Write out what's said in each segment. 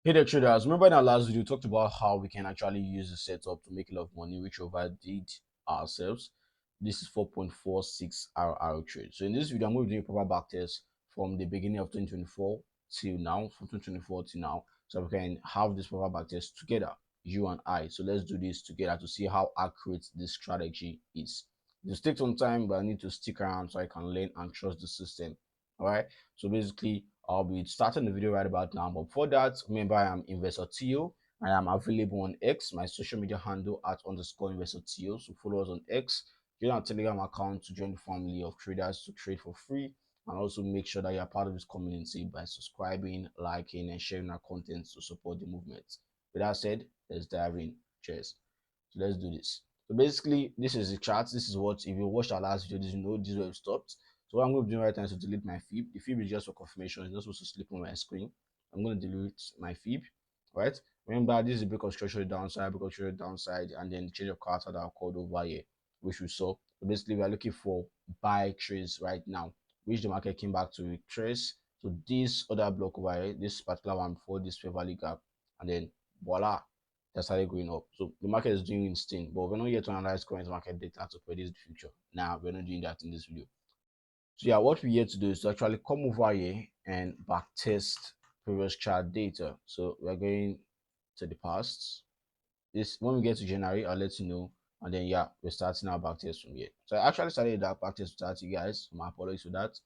Hey there traders, remember in our last video we talked about how we can actually use the setup to make a lot of money, which we overdid ourselves. This is 4.46 RR trade. So in this video I'm going to be doing a proper backtest from the beginning of 2024 till now, from 2024 till now, so we can have this proper backtest together, you and I. So let's do this together to see how accurate this strategy is. It will take some time, but I need to stick around so I can learn and trust the system. All right, so basically I'll be starting the video right about now. But before that, remember I am Investor Tio. I am available on X, my social media handle @_Investor Tio. So follow us on X. Join our Telegram account to join the family of traders to trade for free. And also make sure that you are part of this community by subscribing, liking, and sharing our content to support the movement. With that said, let's dive in. Cheers. So let's do this. So basically, this is the chart. This is what, if you watched our last video, this is where we stopped. So what I'm going to do right now is to delete my fib. The fib is just for confirmation. It's not supposed to slip on my screen. I'm going to delete my fib, right? Remember, this is a break of structural downside, break of structural downside, and then the change of character that I called over here, which we saw. So basically, we are looking for buy trades right now, which the market came back to retrace. So this other block over here, this particular one before this fair value gap, and then voila, that started going up. So the market is doing its thing, but we're not here to analyze current market data to predict the future. Now, we're not doing that in this video. So yeah, what we're here to do is to actually come over here and backtest previous chart data. So we're going to the past. This when we get to January, I'll let you know. And then yeah, we're starting our backtest from here. So I actually started that backtest without you guys. My apologies for that.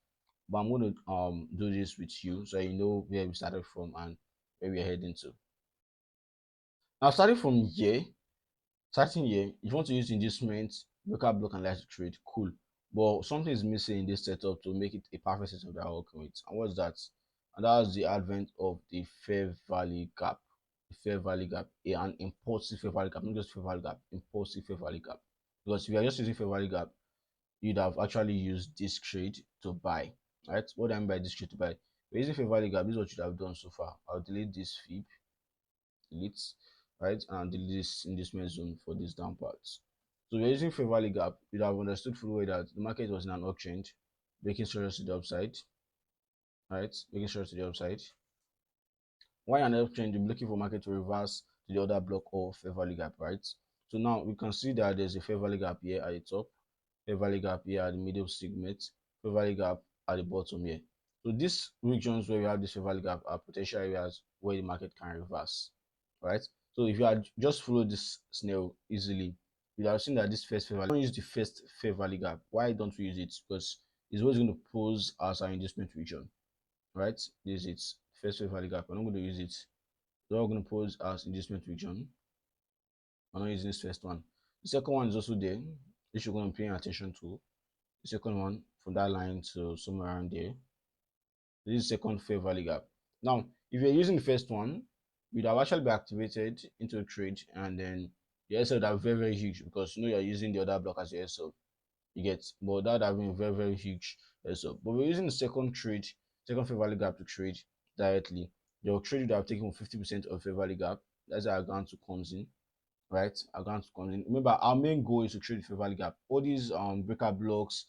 But I'm going to do this with you so you know where we started from and where we're heading to. Now starting here, if you want to use inducement, breaker block and light to trade, cool. But something is missing in this setup to make it a perfect setup that I work with. And what's that? And that's the advent of the fair value gap. The fair value gap, an impulsive fair value gap, not just fair value gap, impulsive fair value gap. Because if you are just using fair value gap, you'd have actually used this trade to buy. Right? What do I mean by this trade to buy? If you're using fair value gap, this is what you'd have done so far. I'll delete this fib, delete, right, and delete this inducement zone for this down parts. So we're using fair value gap. You'd have understood fully well that the market was in an uptrend, breaking structures to the upside, right? Breaking structures to the upside. Why an uptrend? You're looking for market to reverse to the other block of fair value gap, right? So now we can see that there's a fair value gap here at the top, fair value gap here at the middle segment, fair value gap at the bottom here. So these regions where we have this fair value gap are potential areas where the market can reverse, right? So if you had just followed this scenario easily, you'd have seen that this first fair value, don't use the first fair value gap. Why don't we use it? Because it's always going to pose as our inducement region, right? This is its first fair value gap. I'm not going to use it. They're all going to pose as inducement region. I'm not using this first one. The second one is also there, which you're going to pay attention to. The second one from that line to somewhere around there. This is second fair value gap. Now, if you're using the first one, you'd have actually be activated into a trade, and then the SL would have very huge because you know you're using the other block as your SL. You get, but that would have been very huge SL. But we're using the second trade, second fair value gap to trade directly. Your trade would have taken 50% of fair value gap. That's how account to comes in, right? Account to comes in. Remember, our main goal is to trade fair value gap. All these breaker blocks,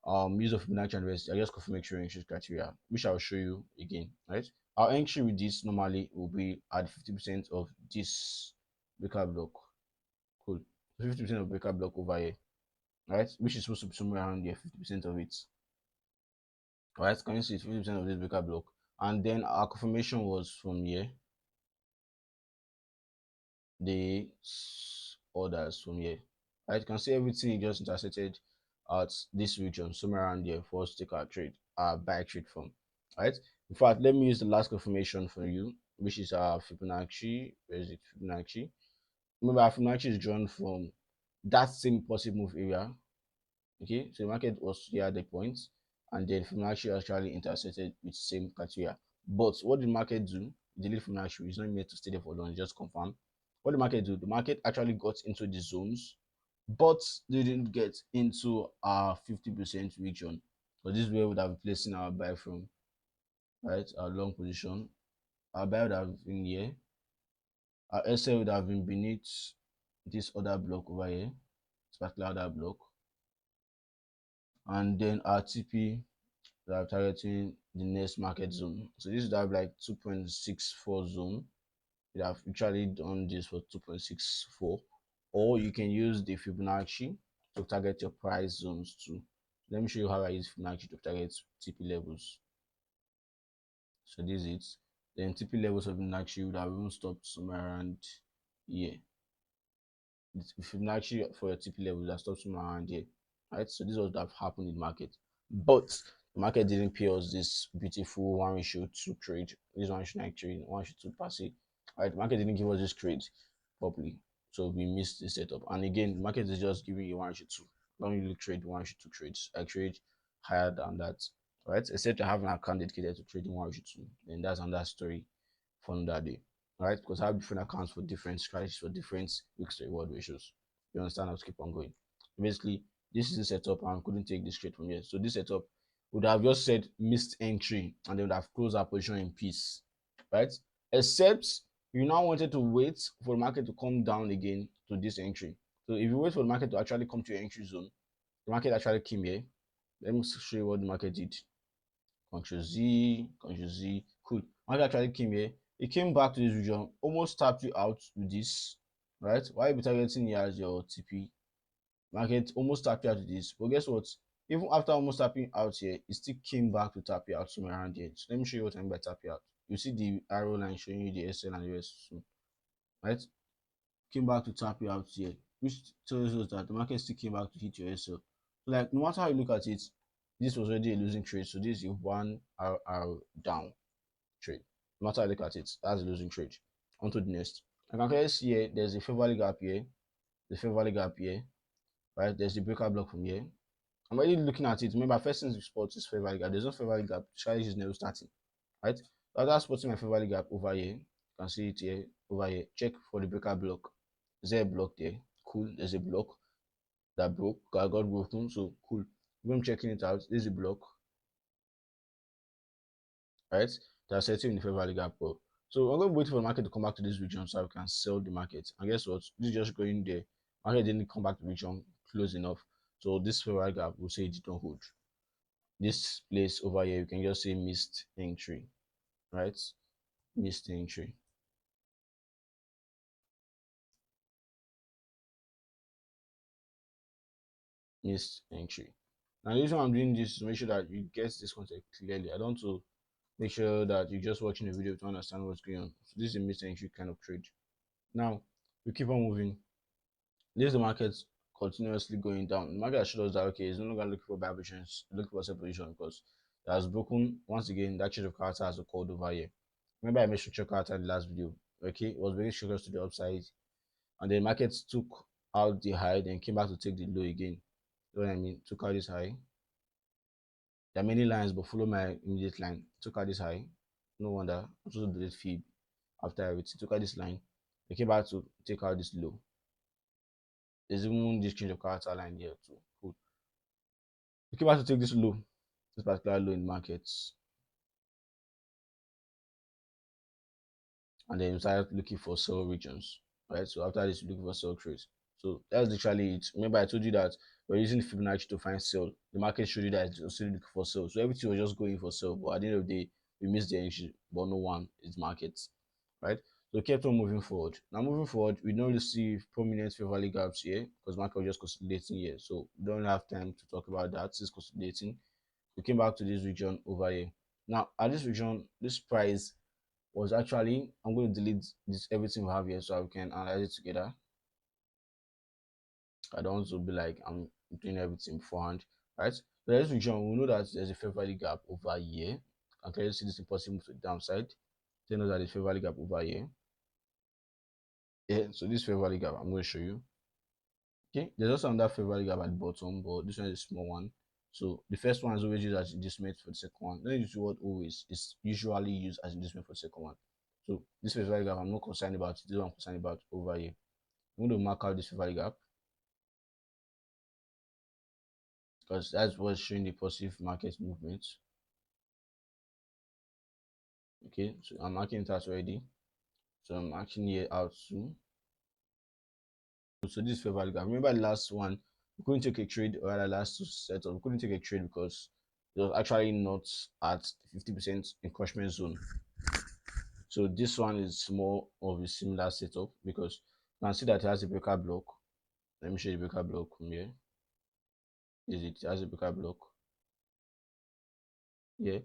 use of Fibonacci and rest are just confirmation entry criteria, which I'll show you again, right? Our entry with this normally will be at 50% of this breaker block. Cool. 50% of breaker block over here, right? Which is supposed to be somewhere around here, 50% of it. Right? Can you see 50% of this breaker block? And then our confirmation was from here. The orders from here. Right? You can see everything just intersected at this region, somewhere around here for us to take our trade, our buy trade from. Right? In fact, let me use the last confirmation for you, which is our Fibonacci. Where is it? Fibonacci. Remember, our Fibonacci is drawn from that same possible move area. Okay, so the market was here at the point, and then Fibonacci actually intersected with same criteria. But what did the market do? Delete Fibonacci. It's not meant to stay there for long. Just confirm. What did the market do? The market actually got into the zones, but they didn't get into our 50% region. So this is where we would have been placing our buy from, right? Our long position. Our buy would have been here. Our SL would have been beneath this other block over here, this particular other block. And then our TP that are targeting the next market zone. So this would have like 2.64 zone, we have actually done this for 2.64, or you can use the Fibonacci to target your price zones too. Let me show you how I use Fibonacci to target TP levels. So this is it. Then TP levels of Fibonacci would have even stopped somewhere around here. Fibonacci for your TP level that stops somewhere around here, right? So this is what would have happened in the market, but the market didn't pay us this beautiful 1:2 trade. This 1:9 trade, 1:2 passive. Right, the market didn't give us this trade properly, so we missed the setup. And again, the market is just giving you 1:2. I don't really trade 1:2 trades. I trade higher than that, right? Except I have an account dedicated to trading 1:2, then that's another story for another day, right? Because I have different accounts for different strategies for different risk to reward ratios. You understand? I'll keep on going. Basically, this is the setup, and I couldn't take this trade from here. So this setup would have just said missed entry, and they would have closed our position in peace, right? Except you now wanted to wait for the market to come down again to this entry. So if you wait for the market to actually come to your entry zone, the market actually came here. Let me show you what the market did. Control Z, cool. Market actually came here. It came back to this region, almost tapped you out with this, right? Why you be targeting here as your TP? Market almost tapped you out with this, but guess what? Even after almost tapping out here, it still came back to tap you out somewhere around here. So let me show you what I mean by tap you out. You see the arrow line showing you the SL and the US, right? Came back to tap you out here, which tells us that the market still came back to hit your SL. So like no matter how you look at it, this was already a losing trade. So this is a 1 hour down trade. No matter how you look at it, that's a losing trade. On to the next. I can clearly see here, there's a fair value gap here, the fair value gap here, right? There's the breaker block from here. I'm already looking at it. Remember, first things we spot is fair value gap. There's no fair value gap. Strategy is never starting, right? So that's spotting my fair value gap over here. You can see it here, over here. Check for the breaker block. Is there a block there? Cool. There's a block that broke. Got broken. So cool. If I'm checking it out, this is a block, right? That's setting in the fair value gap. So I'm going to wait for the market to come back to this region so I can sell the market. And guess what? This is just going there. Market didn't come back to the region close enough. So this fair value gap will say it did not hold. This place over here, you can just say missed entry, right? Missed entry. Missed entry. Now the reason I'm doing this is to make sure that you get this concept clearly. I don't want to make sure that you're just watching the video to understand what's going on. So this is a missed entry kind of trade. Now we keep on moving. This is the market continuously going down. The market shows us that okay, it's no longer looking for buy positions, looking for sell position because it has broken once again. That change of character has occurred over here. Remember, I made structure character in the last video. Okay, it was very structured to the upside, and the market took out the high, then came back to take the low again. You know what I mean? Took out this high. There are many lines, but follow my immediate line. Took out this high. No wonder. I'm supposed to delete fib after everything. Took out this line. They came back to take out this low. There's even this change of character line here too. Cool. We came back to take this low, this particular low in markets, and then we started looking for sell regions, right? So after this, looking for sell trades. So that's literally it. Remember, I told you that we're using Fibonacci to find sell. The market showed you that it's still looking for sell. So everything was just going for sell. But at the end of the day, we missed the entry, but no one is markets, right? So we kept on moving forward. Now moving forward, we don't receive prominent fair value gaps here because market was just consolidating here. So we don't have time to talk about that. It's consolidating. We came back to this region over here. Now at this region, this price was actually, I'm going to delete this everything we have here so we can analyze it together. I don't want to be like I'm doing everything beforehand, right? So this region, we know that there's a fair value gap over here. I can clearly see this impulsive move to the downside. Then know that there's a fair value gap over here. Yeah, so this fair value gap I'm going to show you. Okay, there's also another fair value gap at the bottom, but this one is a small one. So the first one is always used as inducement for the second one. Don't use the word always. It's usually used as inducement for the second one. So this fair value gap, I'm not concerned about. This one I'm concerned about over here. I'm going to mark out this fair value gap because that's what's showing the positive market movement. Okay, so I'm marking it out already. So I'm marking here out too. So this fair value gap. Remember the last one, we couldn't take a trade, or the last two setup, we couldn't take a trade because it was actually not at 50% encroachment zone. So this one is more of a similar setup because you can see that it has a breaker block. Let me show you the breaker block from here. It has a breaker block. Yeah.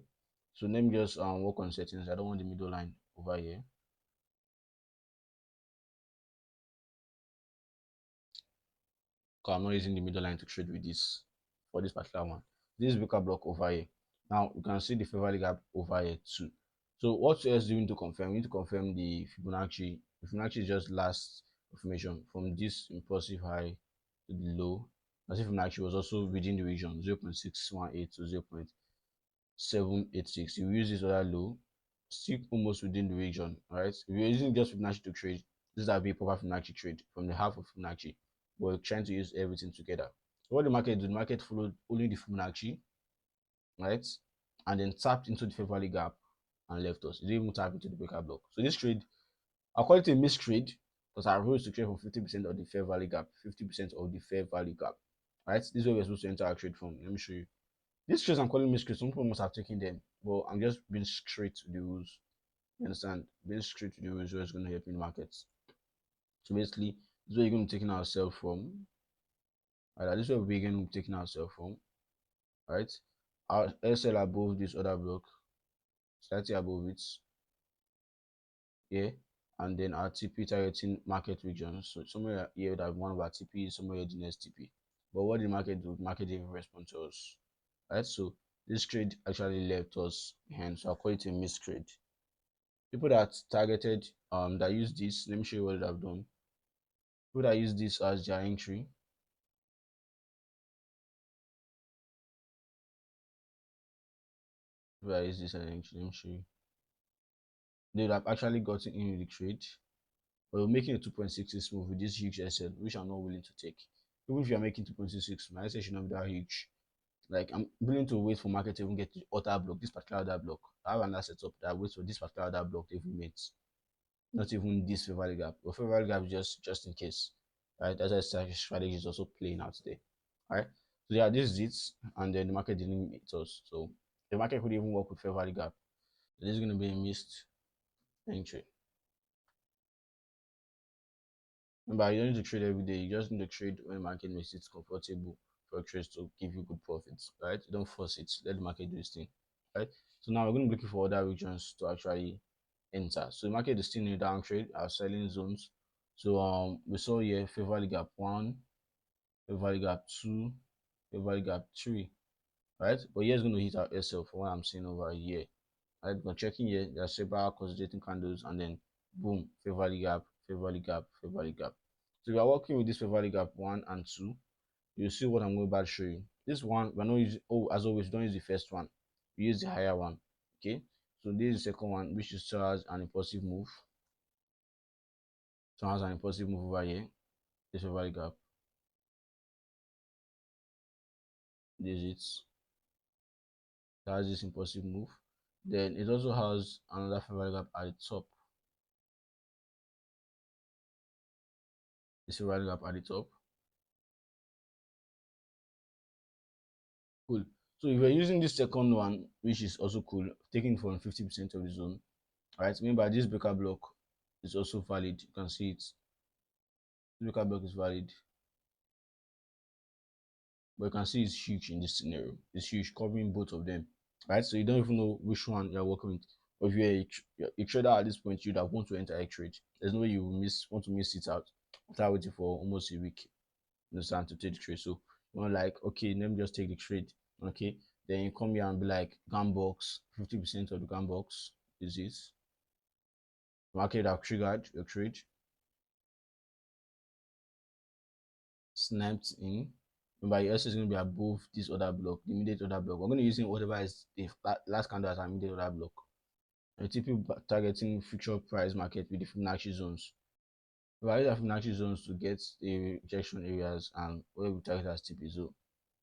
So let me just work on settings. I don't want the middle line over here. Because I'm not using the middle line to trade with this for this particular one. This breaker block over here. Now you can see the fair value gap over here too. So what else do we need to confirm? We need to confirm the Fibonacci. The Fibonacci is just last confirmation from this impulsive high to the low. As if Fibonacci was also within the region 0.618 to 0.786. You use this other low, still almost within the region, right? If you're using just Fibonacci to trade, this would be a proper Fibonacci trade from the half of Fibonacci. But we're trying to use everything together. So what the market did, the market followed only the Fibonacci, right? And then tapped into the fair value gap and left us. It didn't even tap into the breaker block. So this trade, I call it a missed trade because I rose to trade from 50% of the fair value gap, 50% of the fair value gap, right? This is where we're supposed to enter our trade from. Let me show you. These trades I'm calling missed trades. Some people must have taken them, but I'm just being straight to the rules. You understand? Being straight to the rules is going to help in markets. So basically, this is where you're going to be taking ourselves from. Right, this is where we're going to be taking ourselves from. Right, our SL above this other block, slightly above it, yeah, and then our TP targeting market regions. So somewhere here that one of our TP is somewhere the next TP. But what did the market do? The market didn't respond to us. Right, so this trade actually left us behind. So I call it a missed trade. People that targeted that use this, let me show you what I've done. People that use this as their entry, people that use this as an entry, let me show you. They would have actually gotten in with the trade, but we're making a 2.66 move with this huge SL, which I'm not willing to take. Even if you're making 2.66, my SL should not be that huge. Like, I'm willing to wait for market to even get the other block, this particular other block. I have another setup that waits for this particular other block to even meet. Not even this fair value gap. But fair value gap is just in case. Right? That's why strategy is also playing out today. Alright. So yeah, this is it. And then the market didn't meet us. So the market could even work with fair value gap. So this is gonna be a missed entry. Remember, you don't need to trade every day. You just need to trade when the market makes it comfortable for trades to give you good profits, right? You don't force it. Let the market do its thing, right? So now we're going to be looking for other regions to actually enter. So the market is still in a downtrade, our selling zones. So we saw here fair value gap 1, fair value gap 2, fair value gap 3, right? But here's going to hit our SL for what I'm seeing over here. Right, but checking here, there are several consolidating candles, and then boom, fair value gap, fair value gap, fair value gap. So we are working with this fair value gap 1 and 2. You'll see what I'm going to show you. This one, we're not using, oh, as always, don't use the first one. We use the higher one. Okay. So this is the second one, which is still has an impulsive move. So has an impulsive move over here. This fair value gap. This is it. It has this impulsive move. Then it also has another fair value gap at the top. This fair value gap at the top. Cool. So if you're using this second one, which is also cool, taking from 50% of the zone, right? Remember this breaker block is also valid. You can see it. This breaker block is valid, but you can see it's huge in this scenario. It's huge, covering both of them, right? So you don't even know which one you're working with. Or if you're a trader at this point, you'd have want to enter a trade. There's no way you want to miss it out after waiting for almost a week. You understand, to take the trade. So you're like, okay, let me just take the trade. Okay, then you come here and be like, gun box, 50% of the gun box is this. Market have triggered your trade, snapped in. Remember, your S is going to be above this other block, the immediate other block. We're going to use whatever is the last candle as an immediate other block. And typically targeting future price market with the Fibonacci zones. We are using Fibonacci zones to get the rejection areas and where we target as TP. So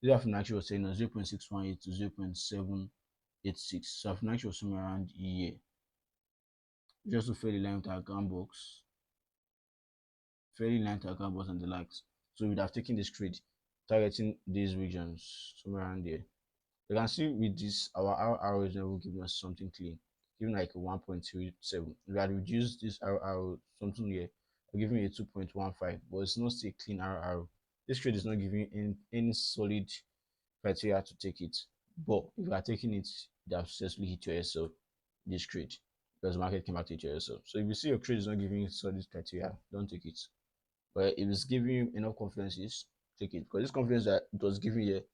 this Fibonacci was saying 0.618 to 0.786. So Fibonacci was somewhere around here. Just to fairly line with our gun box. Fairly line to our gun box and the likes. So we'd have taken this trade, targeting these regions somewhere around there. You can see with this, our arrow is never giving us something clean. giving like a 1.37. We had reduced this RR something here, giving a 2.15, but it's not still a clean RR. This trade is not giving you any solid criteria to take it. But if you are taking it, you have successfully hit your SL this trade because the market came back to hit your SL. So if you see your trade is not giving you solid criteria, don't take it. But if it's giving you enough confidences, take it. Because this confidence that it was giving here, you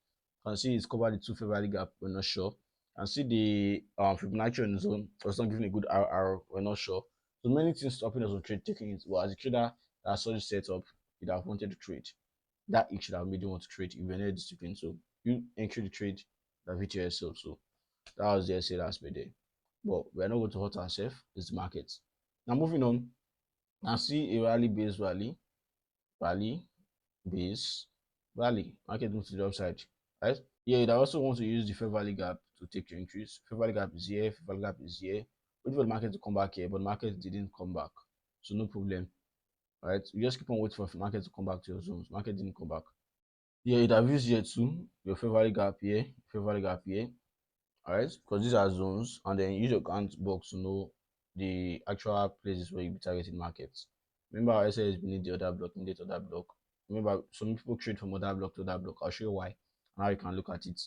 can see it's covered the two fair value gap, we're not sure. And see the Fibonacci on zone was not giving a good RR, we're not sure. So many things stopping us from trade taking it. Well, as a trader that saw this setup, you'd have wanted to trade. That it should have made you want to trade if you're not disciplined. So you enter the trade that hit yourself. So that was the essay last day. But we're not going to hurt ourselves, it's the market. Now moving on, now see a rally based rally, base, rally, market moves to the upside, right? Yeah, you'd also want to use the fair value gap to take your increase. Fair value gap is here, fair value gap is here. Wait for the market to come back here, but the market didn't come back. So no problem, right? You just keep on waiting for the market to come back to your zones. Market didn't come back. Yeah, you'd have used here too, your fair value gap here, fair value gap here, alright? Because these are zones, and then use your count box to know the actual places where you'll be targeting markets. Remember, I said it's beneath the other block, beneath the other block. Remember, some people trade from other block to other block. I'll show you why and how you can look at it.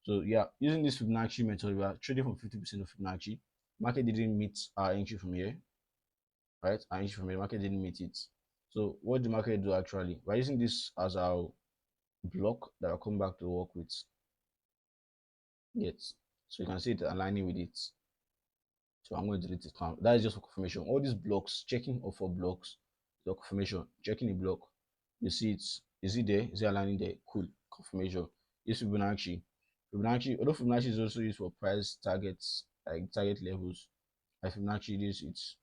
So yeah, using this Fibonacci method, we are trading from 50% of Fibonacci. Market didn't meet our entry from here, right? Our entry from here, market didn't meet it. So what the market do actually? We're using this as our block that will come back to work with. Yes. So you can see it aligning with it. So I'm going to delete it now. That is just for confirmation. All these blocks, checking of for blocks, the confirmation, checking the block. You see it. Is it there? Is it aligning there? Cool. Confirmation. This Fibonacci. Fibonacci, although Fibonacci is also used for price targets, like target levels. Like Fibonacci, it's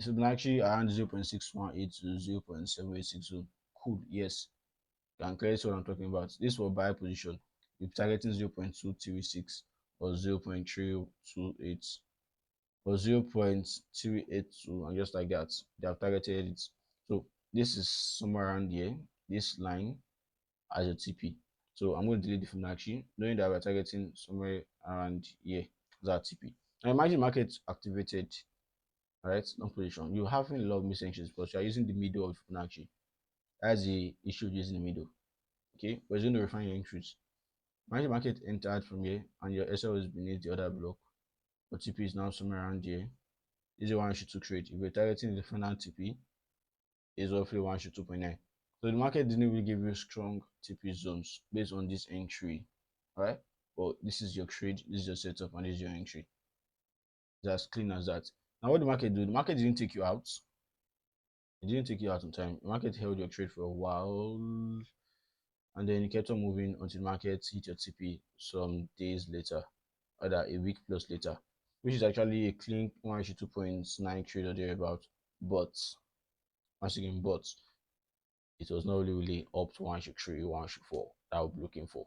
Fibonacci around 0.618 to 0.786. Cool. Yes. You can clearly see what I'm talking about. This for buy position. If targeting 0.236 or 0.328 or 0.382 and just like that, they have targeted it. So this is somewhere around here, this line as a TP. So I'm going to delete the Fibonacci, knowing that we're targeting somewhere around here as our TP. Now imagine market activated, all right, long position. You're having a lot of missed entries because you're using the middle of Fibonacci. That's the issue of using the middle. Okay, we're going to refine your entries. Imagine market entered from here and your SL is beneath the other block. Your TP is now somewhere around here. This is 1 to trade. If you're targeting the final TP, is roughly 1 to 2.9. So the market didn't really give you strong TP zones based on this entry, right? But this is your trade, this is your setup, and this is your entry. It's as clean as that. Now, what the market do? The market didn't take you out. It didn't take you out on time. The market held your trade for a while, and then it kept on moving until the market hit your TP some days later, either a week plus later, which is actually a clean 1 to 2.9 trade or thereabout. But once again, but it was not really up to 1 to 3, 1 to 4 that I'll be looking for.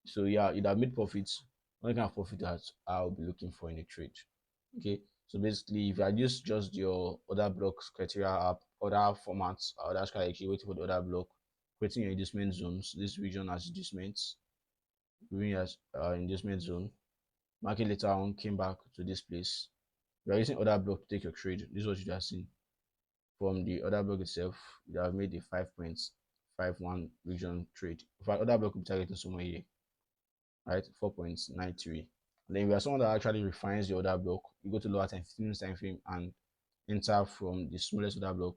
So yeah, it have made profits. What kind of profit that I'll be looking for in a trade. Okay, so basically, if I use just your other blocks criteria app, other formats, other strategy, waiting for the other block, creating your inducement zones, this region as inducements, doing as inducement zone. Market later on came back to this place. You are using other block to take your trade. This is what you have seen. From the other block itself, you have made a 5.51 region trade. In fact, other block will be targeting somewhere here, right? 4.93. And then if you are someone that actually refines the other block, you go to lower time, 15 minutes time frame, and enter from the smallest other block.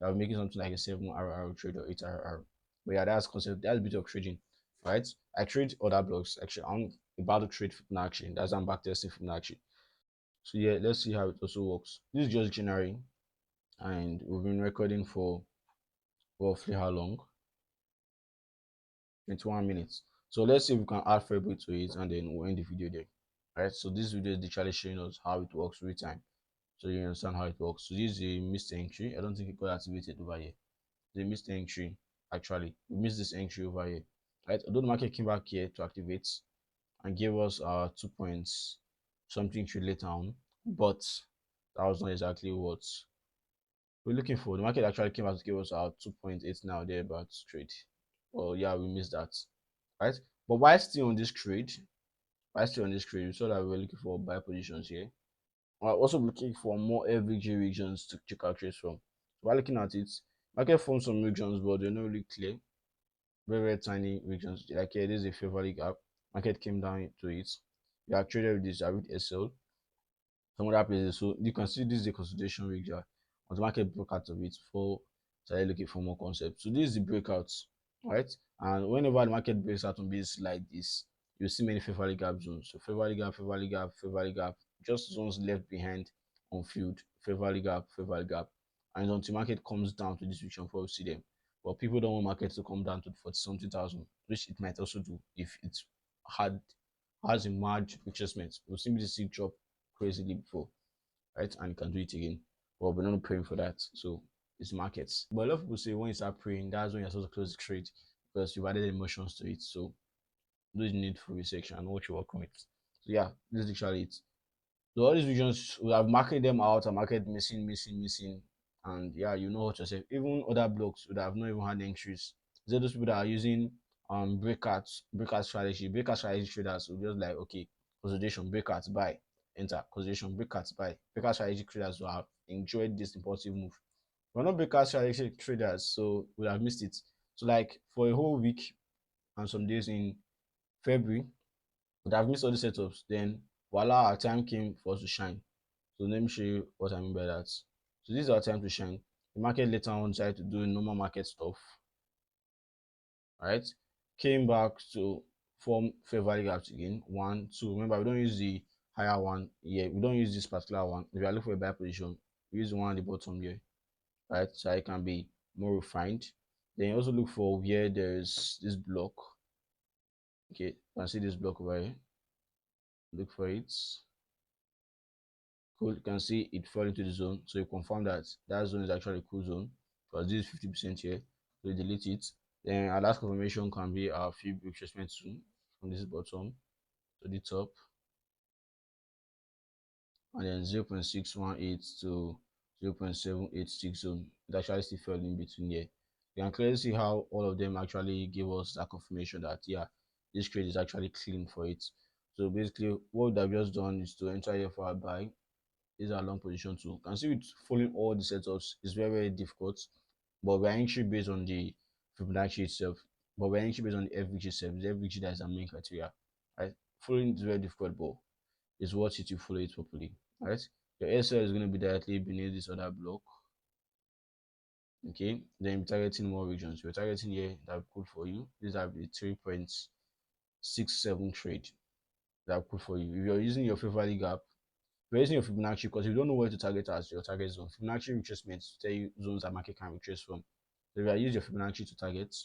You are making something like a 7 RR trade or 8 RR. But yeah, that's concept. That's a bit of trading, right? I trade other blocks. Actually, I'm about to trade Fibonacci. That's I'm backtesting Fibonacci. So yeah, let's see how it also works. This is just January, and we've been recording for roughly how long? 21 minutes. So let's see if we can add February to it, and then we'll end the video there. Right. So this video is literally showing us how it works every time, so you understand how it works. So this is a missed entry. I don't think it got activated over here. The missed entry. Actually, we missed this entry over here. Right. Although the market came back here to activate and gave us 2 points something trade later on, but that was not exactly what we're looking for. The market actually came out to give us our 2.8 now there about trade. Well, yeah, we missed that, right? But while still on this trade, we saw that we were looking for buy positions here. We're also looking for more FVG regions to check our trades from. While looking at it, market formed some regions, but they're not really clear. Very, very tiny regions. Like here, this is a fair value gap. Market came down to it. We are traded with this, I with SL, some other places. So you can see this is a consolidation region. On the market broke out of it before started looking for more concepts. So this is the breakouts, right? And whenever the market breaks out on this like this, you see many fair value gap zones. So fair value gap, fair value gap, fair value gap, just zones left behind on field, fair value gap, fair value gap. And until market comes down to this region before we see them. But people don't want market to come down to 40 something thousand, which it might also do if it had has a large retracement. We'll simply see drop crazily before, right? And you can do it again. But we're not praying for that. So it's markets. But a lot of people say when you start praying, that's when you're supposed to close the trade because you've added emotions to it. So those need for research and what you're working with. So yeah, this is literally it. So all these regions we have marked them out and market missing. And yeah, you know what yourself. Even other blocks would have not even had entries. There those people that are using breakout strategy, breakout strategy traders will just like okay, consolidation, breakout, buy, enter, consolidation, breakout, buy. Breakout strategy traders will have enjoyed this impulsive move. We're not breakout strategy traders, so we'll have missed it. So like for a whole week and some days in February, would have missed all the setups. Then voila, our time came for us to shine. So let me show you what I mean by that. So this is our time to shine. The market later on decided to do normal market stuff, right? Came back to form fair value gaps again. One, two. Remember, we don't use the higher one here. We don't use this particular one. If you are looking for a buy position, we use the one at the bottom here, right? So it can be more refined. Then you also look for where there's this block. Okay, you can see this block over here. Look for it. Cool. You can see it fell into the zone. So you confirm that that zone is actually a cool zone because this is 50% here. So you delete it. Then our last confirmation can be our few retracement soon from this bottom to the top. And then 0.618 to 0.786 zone. It actually still fell in between here. You can clearly see how all of them actually give us that confirmation that yeah, this trade is actually clean for it. So basically what I've just done is to enter here for a buy. These are long position too. You can see with following all the setups is very, very difficult. But we're actually based on the Fibonacci itself. But we're actually based on the FVG itself. The FVG that is our main criteria. Right? Following is very difficult, but it's worth it to follow it properly. Right? Your SL is going to be directly beneath this other block. Okay, then we're targeting more regions. We're targeting here that are good for you. These are the 3.67 trade that are good for you. If you're using your fair value gap, we're using your Fibonacci because if you don't know where to target as your target zone, Fibonacci retracements tell you zones that market can retrace from. So if I use your Fibonacci to target,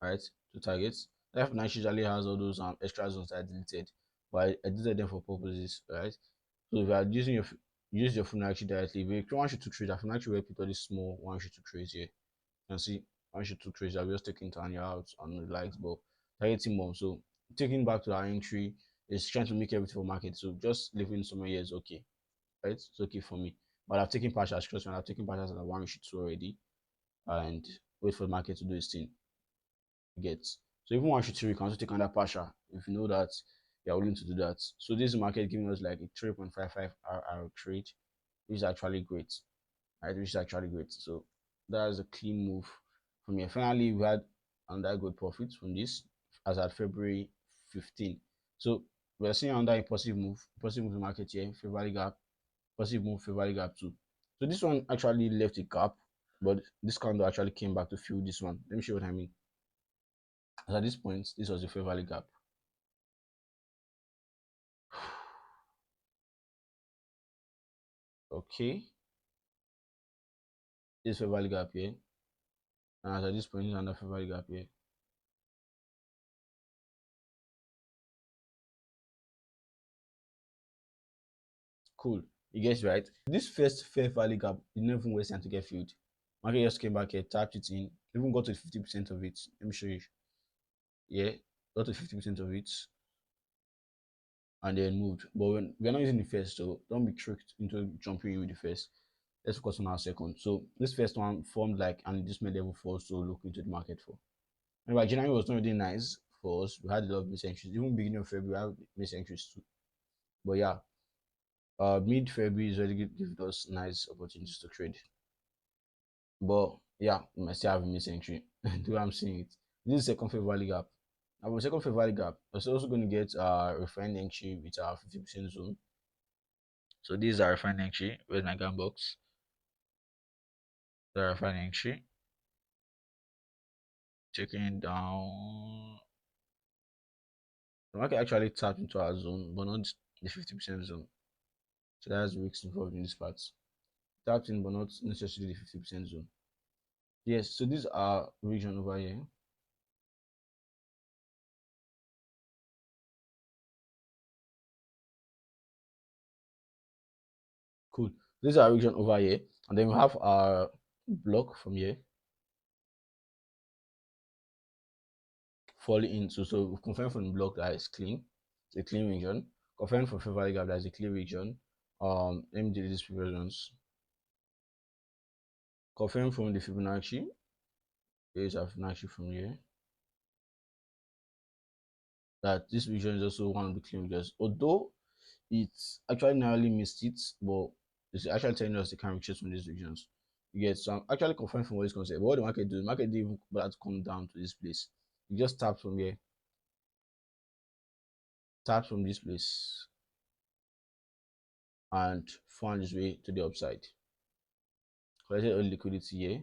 right, to target, that Fibonacci usually has all those extra zones that I deleted, but I deleted them for purposes, right? So if you are using your use your Fibonacci directly, if you want you to trade, that Fibonacci will put all these small one shoot to trade here. You can see one shoot to trade. I've just taken Tanya out on the likes, but targeting more. So taking back to our entry is trying to make everything for market. So just leaving somewhere here is okay, right? It's okay for me. But I've taken partials, trust me, I've taken partials at one shoot two already, and wait for the market to do its thing. Get so even one shoot two, you can also take another partial if you know that you're willing to do that. So this market giving us like a 3.55 RR trade, which is actually great, right? Which is actually great. So that's a clean move from here. Finally, we had another good profit from this as at February 15. So we're seeing another positive move in the market here, fair value gap, positive move, fair value gap too. So this one actually left a gap, but this candle actually came back to fill this one. Let me show you what I mean. As at this point, this was a fair value gap. Okay, this fair value gap here, and as at this point, this is another fair value gap here. Cool. You guess right. This first fair value gap didn't even waste time to get filled. Market just came back here, tapped it in, even got to 50% of it. Let me show you. Yeah, got to 50% of it and then moved. But when we're not using the first, so don't be tricked into jumping in with the first. Let's focus on our second. So this first one formed like an inducement level for us to look into the market for. Anyway, January was not really nice for us. We had a lot of miss entries. Even beginning of February, we had miss entries too. But yeah, Mid February is already give us nice opportunities to trade. But yeah, we might still have a missed entry. Do I'm seeing it. This is second fair value gap. Our second fair value gap is also going to get refined entry with our 50% zone. So these are refined entry. Where's my gun box? The refined entry. Taking down. The market actually tapped into our zone, but not the 50% zone. So that's risks involved in this part. Tapped in, but not necessarily the 50% zone. Yes, so these are region over here. Cool. These are region over here, and then we have our block from here falling into. So we confirm from the block that is clean, it's a clean region. Confirm from fair value gap that is a clear region. Let me delete these previous ones. Confirm from the Fibonacci. Here's our Fibonacci from here. That this region is also one of the clean regions. Although it's actually narrowly missed it, but it's actually telling us they can retrace from these regions. You get, so I'm actually confirmed from what is concept. But what the market do? The market didn't even bother to come down to this place. You just tap from here, tap from this place, and found his way to the upside. Collected all liquidity here,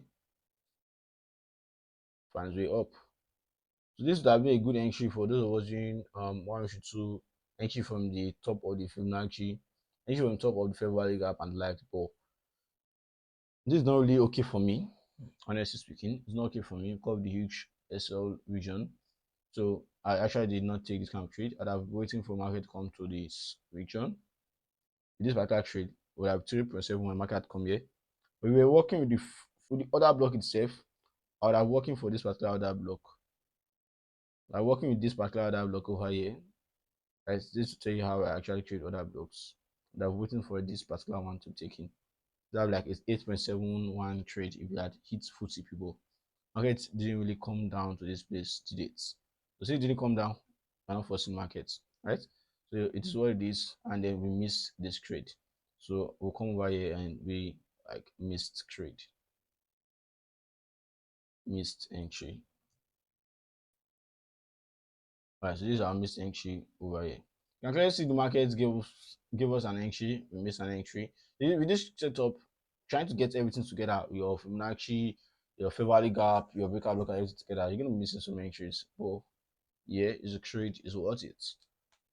found his way up. So this would have been a good entry for those of us doing 102 entry from the top of the Fibonacci, entry from the top of the fair value gap and like, but this is not really okay for me, honestly speaking. It's not okay for me because of the huge SL region. So I actually did not take this kind of trade. I'd have waiting for market to come to this region. This particular trade would have 3.7 when market come here. We were working with the other block itself. I would have working for this particular other block. I'm working with this particular other block over here. Right, this to tell you how I actually trade other blocks. I'm waiting for this particular one to take in. That like it's 8.71 trade if you had hit 40 people. Market didn't really come down to this place to date. So since it didn't come down, we're not forcing markets, right? So it is what it is, and then we missed this trade. So we'll come over here and we like missed trade, missed entry. Right, so this is our missed entry over here. You can clearly see the market give us an entry, we missed an entry. With this setup, trying to get everything together, your Fibonacci, your fair value gap, your breaker block, everything together, you're gonna be missing some entries. But yeah, it's a trade, it's worth it.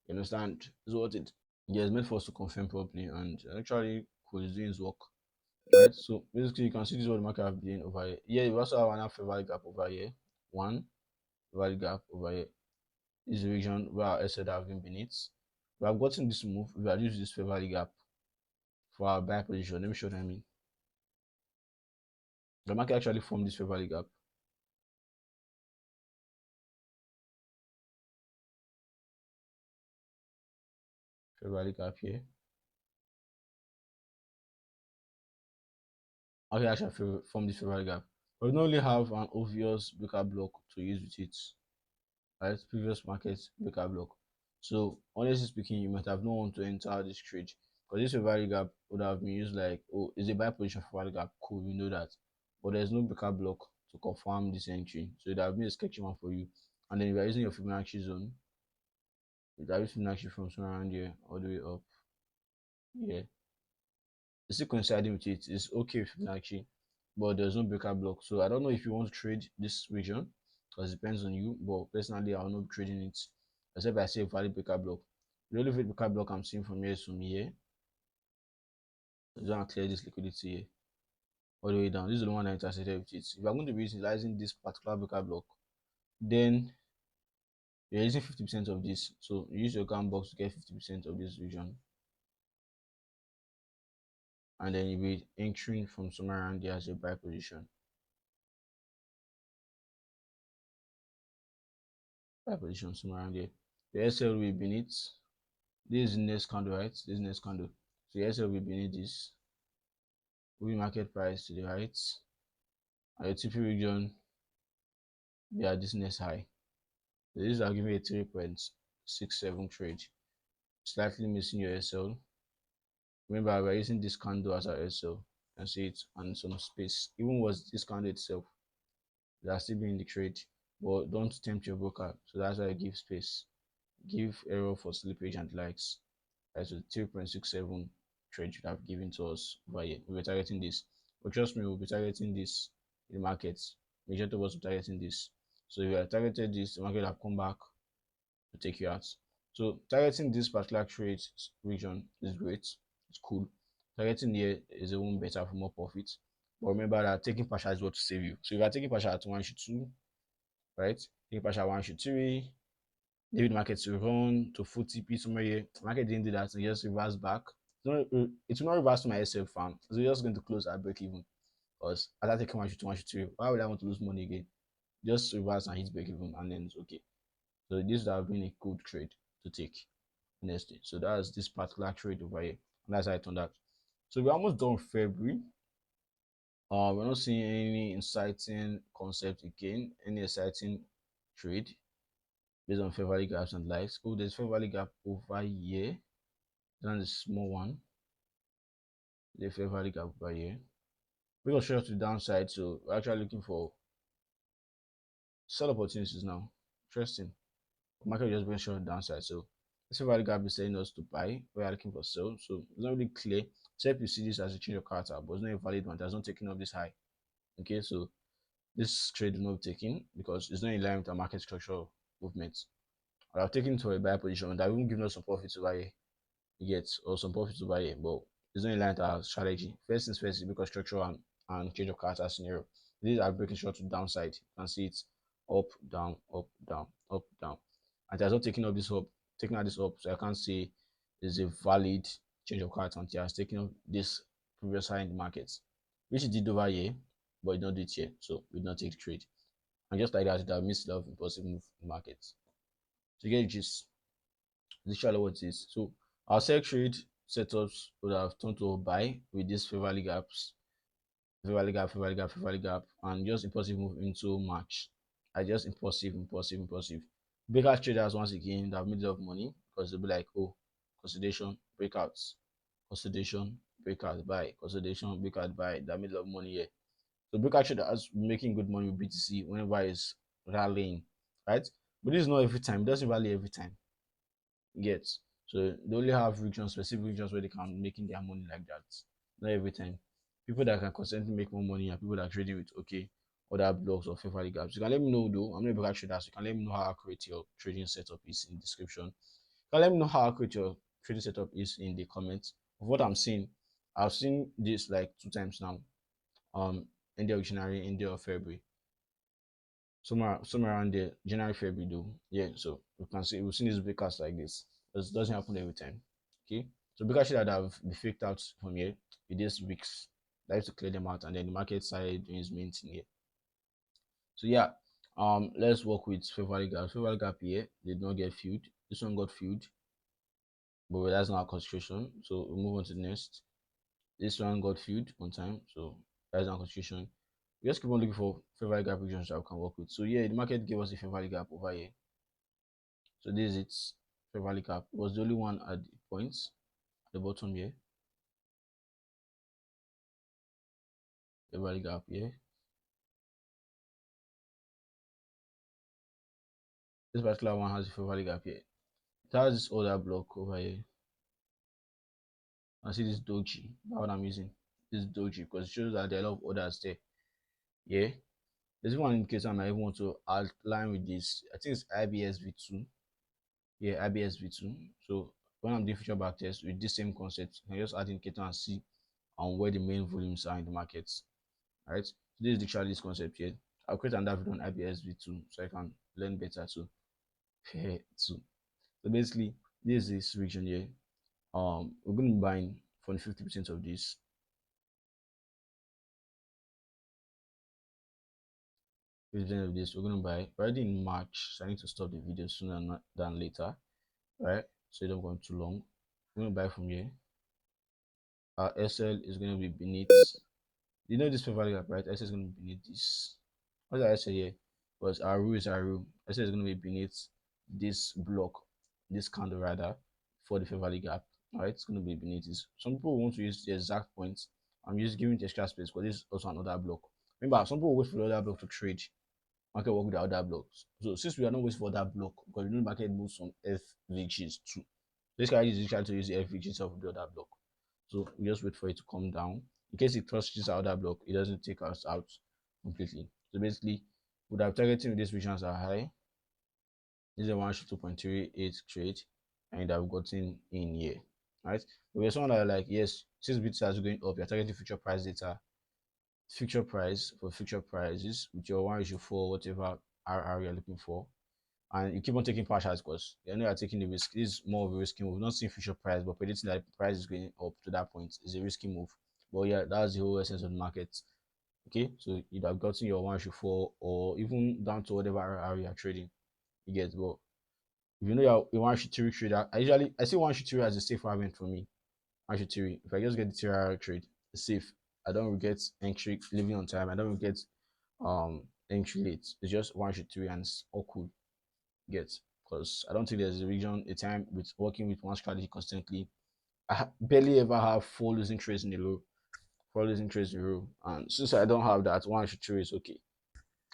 You understand? It's worth it. Yeah, it's meant for us to confirm properly, and actually cool is doing his work. Right? So basically you can see this is what the market have been over here. Yeah, we also have another fair value gap over here. One fair value gap over here. This region where our SL have been beneath. We have gotten this move. We have used this fair value gap for our buy position. Let me show them in. The market actually formed this fair value gap. Fair value gap here. Okay, actually form this fair value gap. But we don't really have an obvious breaker block to use with it. Right? Previous market breaker block. So honestly speaking, you might have not want to enter this trade because this fair value gap would have been used like, oh, is a buy position for value gap. Cool, we know that. But there's no breaker block to confirm this entry. So it would have been a sketchy one for you. And then if you're using your Fibonacci zone, it will be Fibonacci from somewhere around here all the way up. Yeah. It's still coinciding with it. It's okay with Fibonacci, but there's no breaker block. So I don't know if you want to trade this region because it depends on you. But personally, I will not be trading it except I see a valid breaker block. The only breaker block I'm seeing from here is from here. I'm just gonna clear this liquidity here all the way down. This is the one that intersected with it. If you're going to be utilizing this particular breaker block, then you're using 50% of this. So you use your gun box to get 50% of this region. And then you'll be entering from somewhere around there as your buy position. Buy position somewhere around there. The SL will be beneath. This is the next candle, right? This is the next candle. So the SL will be beneath this. Moving market price to the right. And the TP region, we are this next high. So these are giving a 3.67 trade. Slightly missing your SL. Remember, we're using this candle as our SL. You can see it and some space. Even was this candle itself, they are still being in the trade. But don't tempt your broker. So that's why I give space. Give error for slippage and likes. That's a 3.67 trade you have given to us over here. We're targeting this. But trust me, we'll be targeting this in the markets. Majority of us will be targeting this. So if you are targeted this, the market have come back to take you out. So targeting this particular trade region is great. It's cool. Targeting here is even better for more profit. But remember that taking partial is what to save you. So if you are taking partial at 1 should 2, right? Taking partial at 1 should 3, leave the market to run to full TP somewhere here. The market didn't do that, so just reverse back. It will not reverse to my SF farm. So we're just going to close at break even. Because after taking 1 should 2, 1 should 3, why would I want to lose money again? Just reverse and hit break even and then it's okay. So this would have been a good trade to take honestly. So that's this particular trade over here. And that's how I turned out. So we're almost done with February. We're not seeing any inciting concept again, any exciting trade based on fair value gaps and likes. Oh, there's fair value gap over here. Then the small one. The fair value gap over here. We got straight to the downside, so we're actually looking for sell opportunities now. Interesting. The market just went short downside, so this fair value gap is telling us to buy. We are looking for sell, so it's not really clear. Except you see this as a change of character, but it's not a valid one. It has not taken up this high. Okay, so this trade will not be taken because it's not in line with the market structural movements. I have taken to a buy position that won't give us some profits over here. You get or some profits over here, but it's not in line with our strategy. First things first, because structural and change of character scenario. These are breaking short to downside. You can see it's up, down, up, down, up, down. And it has not taken up this up, taken out this up, so I can't say it's a valid change of character until it has taken up this previous high in the markets, which it did over here, but it did not do it here, so we did not take the trade. And just like that, it has missed a lot of impulsive move in markets. So you get just literally what it is. So our sell trade setups would have turned to buy with these fair value gaps, fair value gap, fair value gap, fair value gap, and just impulsive move into March. I just impulsive, impulsive, impulsive. Bigger traders once again that have made a lot of money because they'll be like, oh, consolidation, breakouts, consolidation, breakout, buy, consolidation, breakout, buy. That made a lot of money here. So breakout traders making good money with BTC whenever it's rallying, right? But this is not every time. It doesn't rally every time. Get so they only have regions, specific regions where they can making their money like that. Not every time. People that can constantly make more money are people that are trading with okay other blocks or fair value gaps. You can let me know though. I'm not a breakout trader, so you can let me know how accurate your trading setup is in the description. You can let me know how accurate your trading setup is in the comments of what I'm seeing. I've seen this like 2 times now. End of January, end of February, somewhere around there, January, February though. Yeah, so we can see we've seen these breakouts like this. It doesn't happen every time. Okay. So breakouts that have been faked out from here with these weeks. I have to clear them out and then the market side doing its main thing here. So yeah, let's work with fair value gap. Fair value gap here did not get filled. This one got filled, but that's not our concentration. So we move on to the next. This one got filled on time, so that's not concentration. We just keep on looking for fair value gap regions that we can work with. So yeah, the market gave us a fair value gap over here. So this is its fair value gap. It was the only one at the points at the bottom here. Fair value gap here. This particular one has a fair value gap here. It has this other block over here. I see this doji. That's what I'm using. This doji because it shows that there are a lot of orders there. Yeah. There's one indicator I might even want to align with this. I think it's IBSV2. Yeah, IBSV2. So when I'm doing future backtest with this same concept, I can just add indicator and see where the main volumes are in the markets. Right. So this is literally this concept here. I'll create another video on IBSV2 so I can learn better too. So basically this is this region here. We're going to be buying for 50% of this. With the end of this, we're going to buy already in March. So I need to stop the video sooner than later. Right, so you don't go too long. We're going to buy from here. Our SL is going to be beneath. You know this fair value gap, right? SL is going to be beneath this. What's our SL here? Because our rule is our rule. SL is going to be beneath this block, this candle rather, for the fair value gap. All right, it's going to be beneath this. Some people want to use the exact point. I'm just giving it extra space because this is also another block. Remember, some people wait for the other block to trade. Market work with the other blocks. So since we are not waiting for that block, because we know the market moves some FVGs too. This guy is trying to use the FVGs of the other block. So we just wait for it to come down. In case it touches our other block, it doesn't take us out completely. So basically, would have targeting with these regions are high. This is a 1.238 trade, and I've gotten in here. Right? But there's someone that are like, yes, since BTC is going up, you're targeting future price data, future price for future prices with your 1:4, whatever RR you're looking for. And you keep on taking partials because you know you're taking the risk. This is more of a risky move. Not seeing future price, but predicting that the price is going up to that point is a risky move. But yeah, that's the whole essence of the market. Okay, so you'd have gotten your 1:4 or even down to whatever RR you're trading. You get, but if you know you're 1:3 trader, I see 1:3 as a safe haven for me. 1:3. If I just get the TRR trade, it's safe. I don't regret entry leaving on time. I don't regret entry late. It's just 1:3 and it's all cool. Get, because I don't think there's a time with working with one strategy constantly. Barely ever have 4 losing trades in a row. 4 losing trades in a row. And since I don't have that, 1:3 is okay.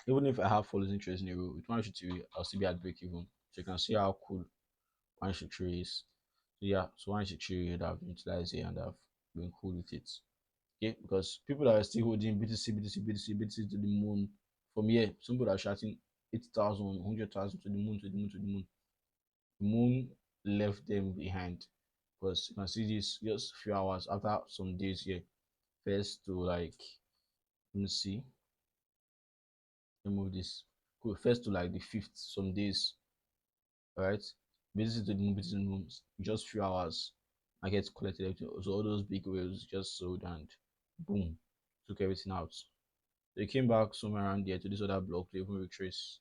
Even if I have 4 losing trades in a row, with 1:3, I'll still be at break even. So you can see how cool 1:3 is. So yeah, so 1:3 I'd have utilized it and I've been cool with it. Okay, because people that are still holding BTC to the moon from here, some people are shouting 80,000, 100,000 to the moon, to the moon, to the moon. The moon left them behind because you can see this just a few hours after some days here. First to like, let me see, remove this. Cool. First to like the fifth, some days, all right? BTC to the moon, BTC to the moon, just few hours. I get collected everything. So all those big whales just sold and boom, took everything out. They came back somewhere around there to this other block to even retrace,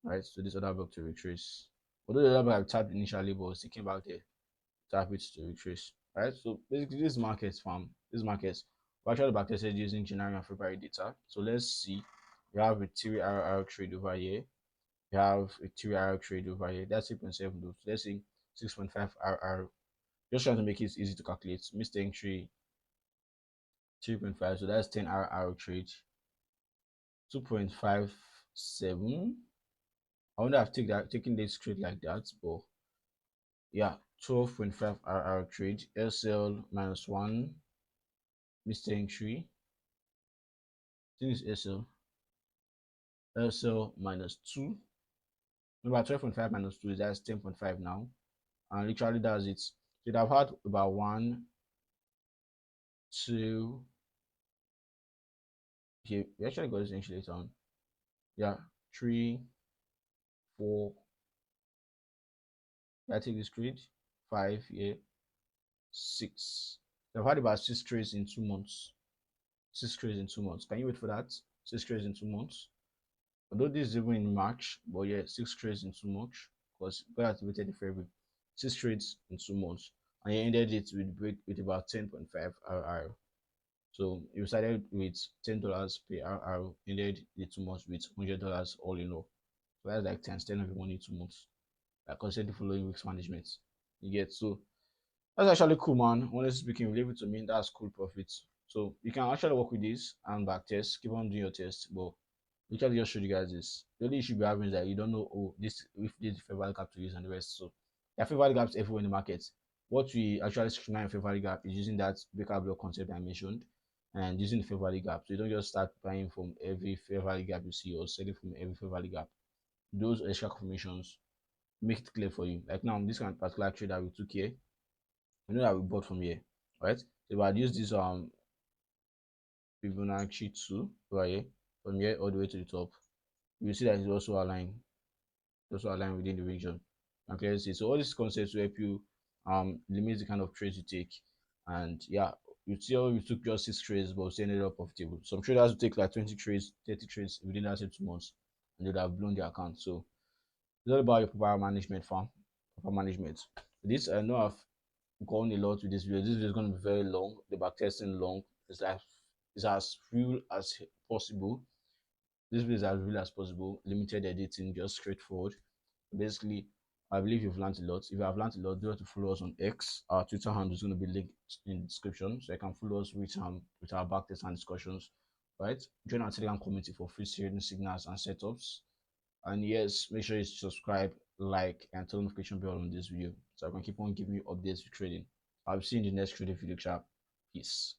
right? So this other block to retrace. Although the other block I tapped initially, but they came back there, tap it to retrace, right? So basically, this market farm, this market, we actually backtested using January and February data. So let's see. We have a 3RR trade over here. We have a 3RR trade over here. That's 6.7 though. So let's see 6.5 RR. Just trying to make it easy to calculate. Missed entry 3.5. So that's 10 RR trade. 2.57. I wonder if I've taken this trade like that, but yeah, 12.5 RR trade. SL -1. Mr. Entry. I think it's SL. SL -2. Remember 12.5 minus 2 is that's 10.5 now. And literally does it. So I've had about 1, 2. Okay, we actually got this entry later on. Yeah, 3, 4. I take this trade. 5, yeah, 6. I've had about 6 trades in 2 months. 6 trades in 2 months. Can you wait for that? 6 trades in 2 months. Although this is even in March, but yeah, 6 trades in 2 months because got activated in February. 6 trades in 2 months, and you ended it with break with about 10.5 RR. So you started with $10 per RR, ended the 2 months with $100 all in all. So that's like times 10 of your money in 2 months. Like constantly following risk management. You get, so that's actually cool, man. Honestly speaking, leave it to me. That's cool profits. So you can actually work with this and back test, keep on doing your test, but literally just showed you guys this. The only issue we have is that you don't know, oh, this if this fair value gap to use and the rest. So there are fair value gaps everywhere in the market. What we actually screen in fair value gap is using that breaker block concept I mentioned and using the fair value gap. So you don't just start buying from every fair value gap you see or selling from every fair value gap. Those extra confirmations make it clear for you. Like now, this kind of particular trade that we took here, we know that we bought from here, right? So if I use this Fibonacci 2 right here, from here all the way to the top, you see that it's also aligned within the region. And clearly see. So all these concepts will help you limit the kind of trades you take. And yeah, you see how you took just 6 trades, but still ended up profitable. Some traders will take like 20 trades, 30 trades within that same 2 months, and they would have blown their account. So it's all about your proper management, farm, proper management. This I know I've gone a lot with this video. This video is going to be very long. The backtesting long. It's as real as possible. This video is as real as possible. Limited editing, just straightforward. Basically, I believe you've learned a lot. If you have learned a lot, do have to follow us on X. Our Twitter handle is going to be linked in the description, so you can follow us with our backtest and discussions. Right? Join our Telegram community for free trading signals and setups. And yes, make sure you subscribe, like, and turn notification bell on this video so I can keep on giving you updates with trading. I'll see you in the next trading video chat. Peace.